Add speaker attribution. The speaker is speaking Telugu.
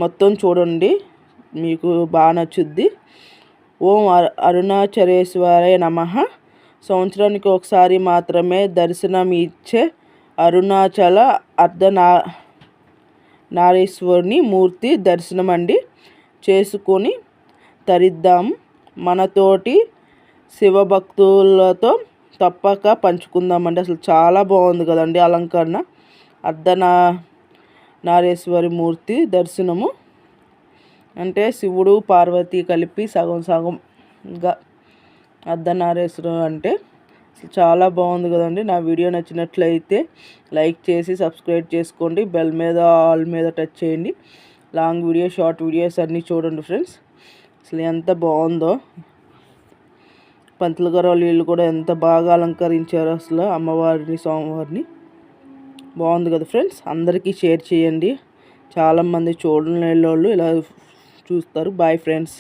Speaker 1: మొత్తం చూడండి, మీకు బాగా నచ్చుద్ది. ఓం అరుణాచలేశ్వరాయ నమః. సంవత్సరానికి ఒకసారి మాత్రమే దర్శనం ఇచ్చే అరుణాచల అర్ధనారీశ్వరుని మూర్తి దర్శనం చేసుకొని తరిద్దాం. మనతోటి శివభక్తులతో తప్పక పంచుకుందామండి. అసలు చాలా బాగుంది కదండి అలంకరణ. అర్ధనారీశ్వరి మూర్తి దర్శనము అంటే శివుడు పార్వతి కలిపి సగం సగంగా అర్ధనారీశ్వరుడు అంటే చాలా బాగుంది కదండి. నా వీడియో నచ్చినట్లయితే లైక్ చేసి సబ్స్క్రైబ్ చేసుకోండి. బెల్ మీద ఆల్ మీద టచ్ చేయండి. లాంగ్ వీడియో షార్ట్ వీడియోస్ అన్నీ చూడండి ఫ్రెండ్స్. అసలు ఎంత బాగుందో. పంతులు గారు వీళ్ళు కూడా ఎంత బాగా అలంకరించారు అసలు అమ్మవారిని, స్వామివారిని. బాగుంది కదా ఫ్రెండ్స్. అందరికీ షేర్ చేయండి. చాలామంది చూడని వాళ్ళు ఇలా చూస్తారు. Bye friends.